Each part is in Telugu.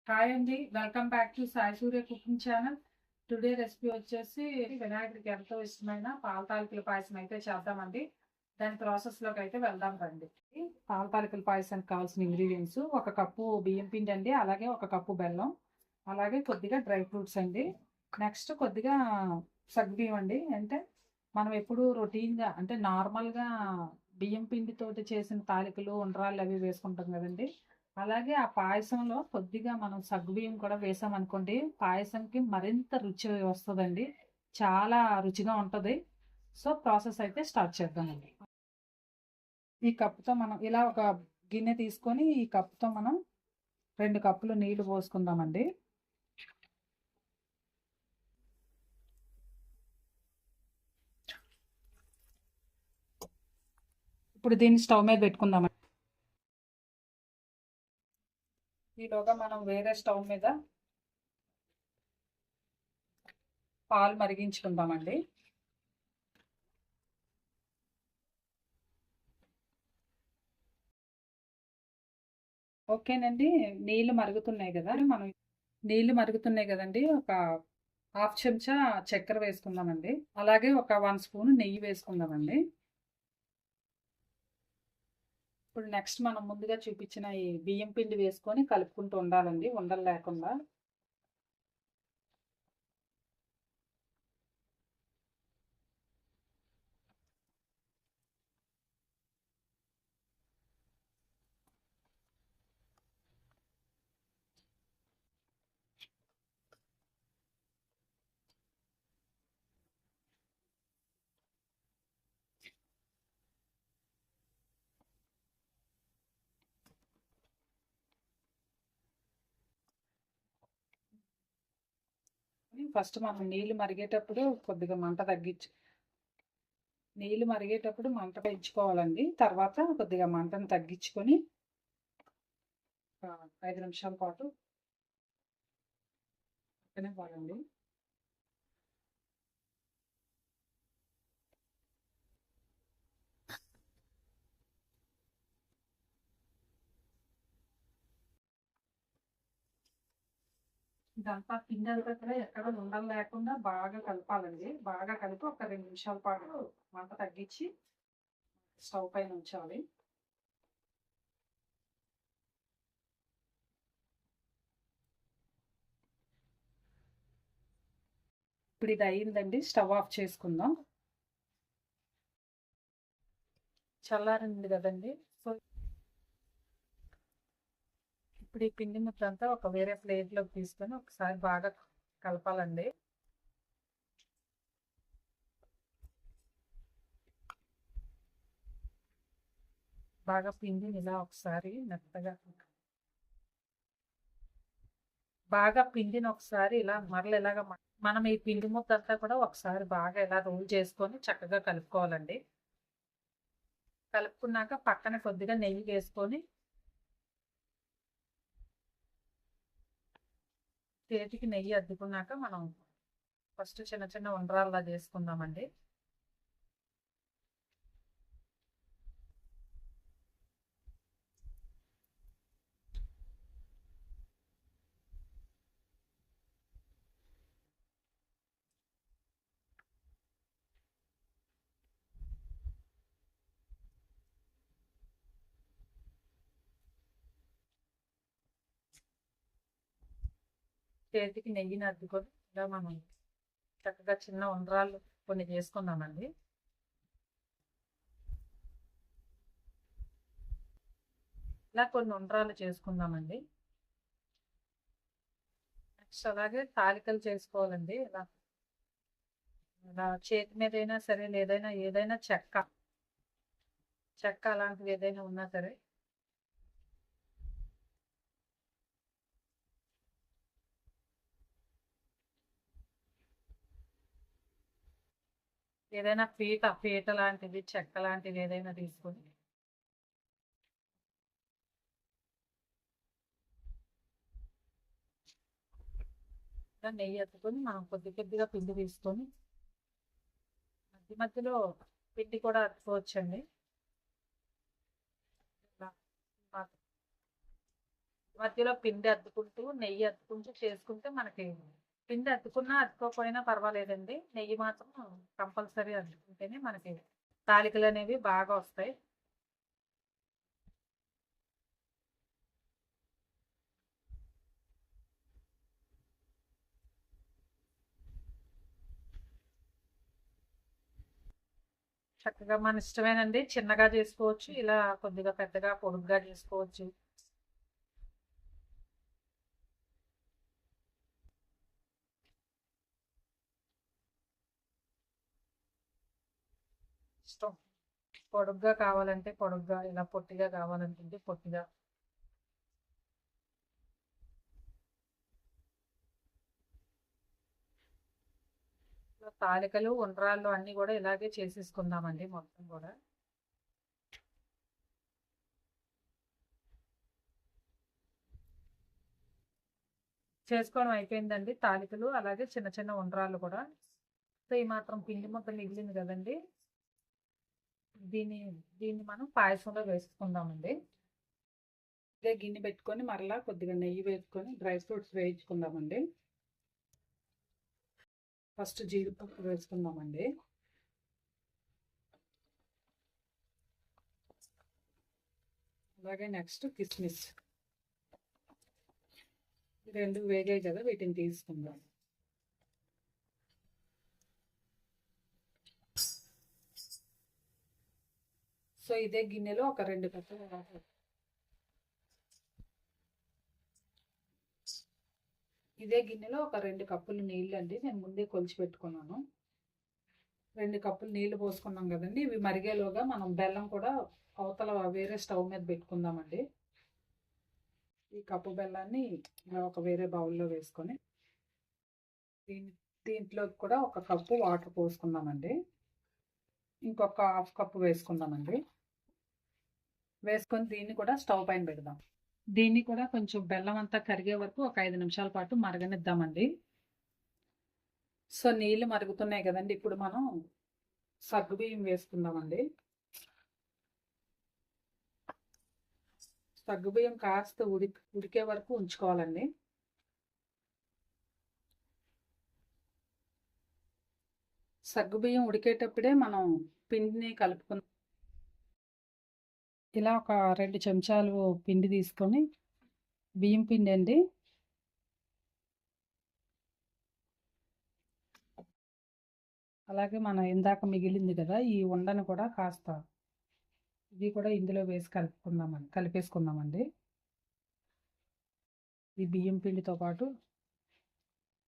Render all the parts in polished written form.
హాయ్ అండి, welcome back to Sai Surya cooking channel. Today recipe వచ్చేసి వినాయకుడికి ఎంతో ఇష్టమైన పాల తాలికల పాయసం అయితే చేద్దామండి. దాని ప్రాసెస్లోకి అయితే వెళ్దాం రండి. పాల తాలికల పాయసానికి కావాల్సిన ఇంగ్రీడియంట్స్: ఒక కప్పు బియ్యం పిండి అండి, అలాగే ఒక కప్పు బెల్లం, అలాగే కొద్దిగా డ్రై ఫ్రూట్స్ అండి. నెక్స్ట్ కొద్దిగా సగ్గుబియ్యం అండి. అంటే మనం ఎప్పుడు రొటీన్గా అంటే నార్మల్గా బియ్యం పిండితోటి చేసిన తాలికలు ఉండ్రాళ్ళు అవి వేసుకుంటాం కదండి. అలాగే ఆ పాయసంలో కొద్దిగా మనం సగ్గుబియ్యం కూడా వేసామనుకోండి, పాయసంకి మరింత రుచి వస్తుందండి. చాలా రుచిగా ఉంటుంది. సో ప్రాసెస్ అయితే స్టార్ట్ చేద్దామండి. ఈ కప్పుతో మనం ఇలా ఒక గిన్నె తీసుకొని ఈ కప్పుతో మనం 2 కప్పులు నీళ్లు పోసుకుందామండి. ఇప్పుడు దీన్ని స్టవ్ మీద పెట్టుకుందామండి. ఈలోగా మనం వేరే స్టవ్ మీద పాలు మరిగించుకుందామండి. ఓకేనండి. నీళ్లు మరుగుతున్నాయి కదా, మనం నీళ్లు మరుగుతున్నాయి కదండి, ఒక హాఫ్ చెంచా చక్కెర వేసుకుందామండి. అలాగే ఒక 1 స్పూన్ నెయ్యి వేసుకుందామండి. ఇప్పుడు నెక్స్ట్ మనం ముందుగా చూపించిన ఈ బియ్యం పిండి వేసుకొని కలుపుకుంటూ ఉండాలండి, ఉండలు లేకుండా. ఫస్ట్ మనం నీళ్లు మరిగేటప్పుడు మంట పెంచుకోవాలండి. తర్వాత కొద్దిగా మంటను తగ్గించుకొని 5 నిమిషాల పాటు పక్కనే పోవాలండి. ఇదంతా పిండి అంతా కూడా ఎక్కడ ఉండలు లేకుండా బాగా కలపాలండి. బాగా కలిపి ఒక 2 నిమిషాల పాటు మంట తగ్గించి స్టవ్ పైన ఉంచాలి. ఇప్పుడు ఇది అయిందండి, స్టవ్ ఆఫ్ చేసుకుందాం. చల్లారింది కదండి. సో ఇప్పుడు ఈ పిండి ముద్దంతా ఒక వేరే ప్లేట్లోకి తీసుకొని ఒకసారి బాగా కలపాలండి. బాగా పిండిని ఇలా ఒకసారి మెత్తగా బాగా పిండిని ఒకసారి ఇలా మరల ఇలాగా మనం ఈ పిండి ముద్దంతా కూడా ఒకసారి బాగా ఇలా రోల్ చేసుకొని చక్కగా కలుపుకోవాలండి. కలుపుకున్నాక పక్కన కొద్దిగా నెయ్యి వేసుకొని చేతికి నెయ్యి అద్దుకున్నాక మనం ఫస్ట్ చిన్న చిన్న ఉండ్రాల్లా చేసుకుందామండి. చేతికి నెయ్యిని అద్దుకొని ఇలా మనం చక్కగా చిన్న ఉండ్రాళ్ళు కొన్ని చేసుకుందామండి. ఇలా కొన్ని ఉండ్రాళ్ళు చేసుకుందామండి. నెక్స్ట్ అలాగే తాలికలు చేసుకోవాలండి. ఇలా ఇలా చేతి మీద అయినా సరే, లేదైనా ఏదైనా చెక్క చెక్క అలాంటివి ఏదైనా ఉన్నా సరే ఏదైనా పీట లాంటిది, చెక్క లాంటిది ఏదైనా తీసుకొని ఇలా నెయ్యి ఎత్తుకొని మనం కొద్ది కొద్దిగా పిండి తీసుకొని మధ్య మధ్యలో పిండి కూడా అతుకోవచ్చండి. ఇలా మధ్యలో పిండి అద్దుకుంటూ నెయ్యి అద్దుకుంటూ చేసుకుంటే మనకి పిండి అద్దుకున్నా అద్దుకోకపోయినా పర్వాలేదండి. నెయ్యి మాత్రం కంపల్సరీ అద్దుకుంటేనే మనకి తాలికలు అనేవి బాగా వస్తాయి. చక్కగా మన ఇష్టమేనండి. చిన్నగా చేసుకోవచ్చు, ఇలా కొద్దిగా పెద్దగా పొడుగ్గా చేసుకోవచ్చు. ఇష్టం. పొడుగ్గా కావాలంటే పొడుగ్గా, ఇలా పొట్టిగా కావాలనుకుంటే పొట్టిగా. తాలికలు ఉండ్రాళ్ళు అన్ని కూడా ఇలాగే చేసేసుకుందామండి మొత్తం కూడా. చేసుకోవడం అయిపోయిందండి తాలికలు, అలాగే చిన్న చిన్న ఉండ్రాళ్ళు కూడా. సో ఈ మాత్రం పిండి ముద్ద మిగిలింది కదండి, దీన్ని దీన్ని మనం పాయసంలో వేసుకుందామండి. ఇదే గిన్నె పెట్టుకొని మరలా కొద్దిగా నెయ్యి వేసుకొని డ్రై ఫ్రూట్స్ వేయించుకుందామండి. ఫస్ట్ జీడిపప్పు వేసుకుందామండి. అలాగే నెక్స్ట్ కిస్మిస్. రెండు వేగాయి కదా, వీటిని తీసుకుందాం. సో ఇదే గిన్నెలో ఒక 2 కప్పులు వాటర్, ఇదే గిన్నెలో ఒక 2 కప్పులు నీళ్ళు అండి, నేను ముందే కొలిచి పెట్టుకున్నాను. 2 కప్పులు నీళ్లు పోసుకున్నాం కదండి, ఇవి మరిగేలోగా మనం బెల్లం కూడా అవతల వేరే స్టవ్ మీద పెట్టుకుందామండి. ఈ కప్పు బెల్లాన్ని ఒక వేరే బౌల్లో వేసుకొని దీంట్లో కూడా ఒక కప్పు వాటర్ పోసుకుందామండి. ఇంకొక హాఫ్ కప్పు వేసుకుందామండి. వేసుకొని దీన్ని కూడా స్టవ్ పైన పెడదాం. దీన్ని కూడా కొంచెం బెల్లం అంతా కరిగే వరకు ఒక 5 నిమిషాల పాటు మరగనిద్దామండి. సో నీళ్ళు మరుగుతున్నాయి కదండి, ఇప్పుడు మనం సగ్గుబియ్యం వేసుకుందామండి. సగ్గుబియ్యం కాస్త ఉడికే వరకు ఉంచుకోవాలండి. సగ్గుబియ్యం ఉడికేటప్పుడే మనం పిండిని కలుపుకుందాం. ఇలా ఒక 2 చెంచాలు పిండి తీసుకొని, బియ్యం పిండి అండి, అలాగే మనం ఇందాక మిగిలింది కదా ఈ ఉండను కూడా కాస్త ఇది కూడా ఇందులో వేసి కలిపేసుకుందామండి. ఈ బియ్యం పిండితో పాటు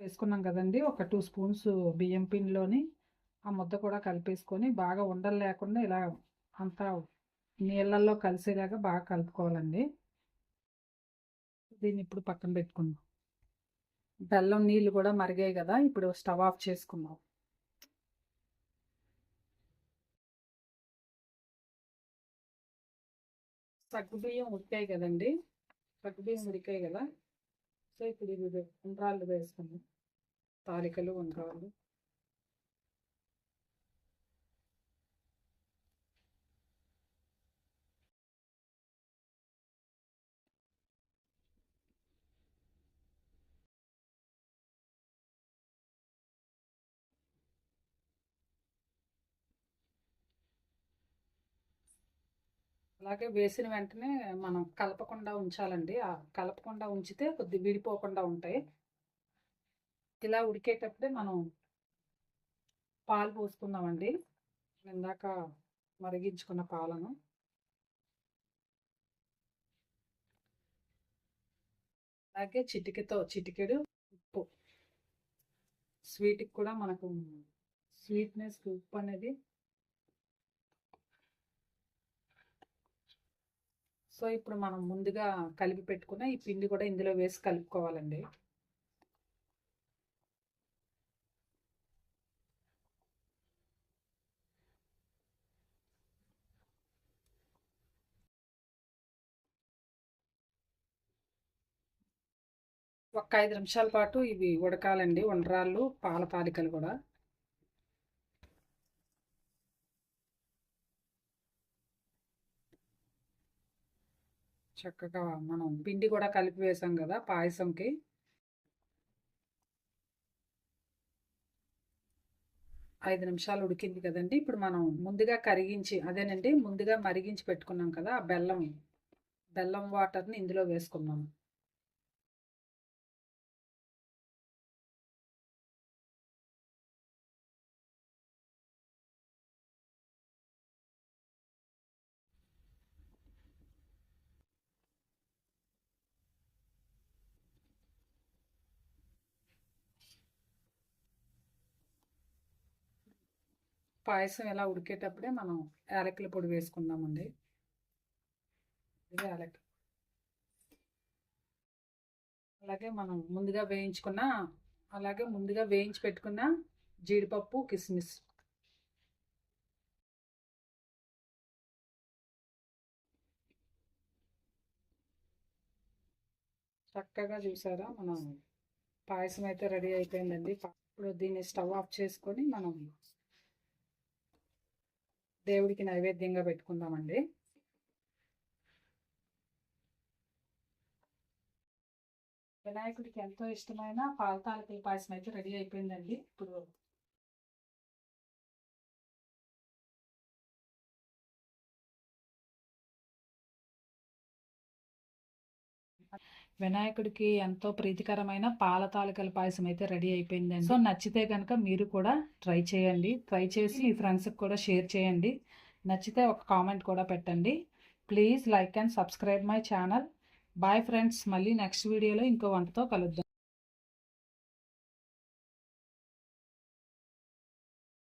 వేసుకున్నాం కదండి, ఒక 2 స్పూన్స్ బియ్యం పిండిలోని ఆ ముద్ద కూడా కలిపేసుకొని బాగా ఉండలు లేకుండా ఇలా అంతా నీళ్ళల్లో కలిసేలాగా బాగా కలుపుకోవాలండి. దీన్ని ఇప్పుడు పక్కన పెట్టుకుందాం. బెల్లం నీళ్ళు కూడా మరిగాయి కదా, ఇప్పుడు స్టవ్ ఆఫ్ చేసుకుందాం. సగ్గుబియ్యం ఉడికాయి కదండి, సగ్గుబియ్యం ఉడికాయి కదా. సో ఇప్పుడు ఇది ఉండ్రాళ్ళు వేసుకుందాం, తాలికలు ఉండ్రాళ్ళు. అలాగే వేసిన వెంటనే మనం కలపకుండా ఉంచాలండి, కలపకుండా ఉంచితే కొద్దిగా విడిపోకుండా ఉంటాయి. ఇలా ఉడికేటప్పుడే మనం పాలు పోసుకుందామండి, ఇందాక మరిగించుకున్న పాలను. అలాగే చిటికెడు ఉప్పు, స్వీట్కి కూడా మనకు స్వీట్నెస్ ఉప్పు అనేది. సో ఇప్పుడు మనం ముందుగా కలిపి పెట్టుకున్న ఈ పిండి కూడా ఇందులో వేసి కలుపుకోవాలండి. ఒక 5 నిమిషాల పాటు ఇవి ఉడకాలండి, ఉండ్రాళ్ళు పాల తాలికలు కూడా. చక్కగా మనం పిండి కూడా కలిపి వేసాం కదా పాయసంకి. 5 నిమిషాలు ఉడికింది కదండి. ఇప్పుడు మనం ముందుగా ముందుగా మరిగించి పెట్టుకున్నాం కదా ఆ బెల్లం వాటర్ని ఇందులో వేసుకున్నాము. పాయసం ఇలా ఉడికేటప్పుడే మనం యాలకుల పొడి వేసుకుందామండి. ఇది యాలకులు. అలాగే మనం ముందుగా వేయించి పెట్టుకున్న జీడిపప్పు, కిస్మిస్. చక్కగా చూసారా, మనం పాయసం అయితే రెడీ అయిపోయిందండి. ఇప్పుడు దీన్ని స్టవ్ ఆఫ్ చేసుకొని మనం దేవుడికి నైవేద్యంగా పెట్టుకుందామండి. వినాయకుడికి ఎంతో ఇష్టమైన పాల తాలికల పాయసం అయితే రెడీ అయిపోయిందండి. ఇప్పుడు వినాయకుడికి ఎంతో ప్రీతికరమైన పాల తాలికల పాయసం అయితే రెడీ అయిపోయిందండి. సో నచ్చితే కనుక మీరు కూడా ట్రై చేయండి. ట్రై చేసి మీ ఫ్రెండ్స్కి కూడా షేర్ చేయండి. నచ్చితే ఒక కామెంట్ కూడా పెట్టండి. Please like and subscribe my channel. Bye friends, మళ్ళీ నెక్స్ట్ వీడియోలో ఇంకో వంటతో కలుద్దాం.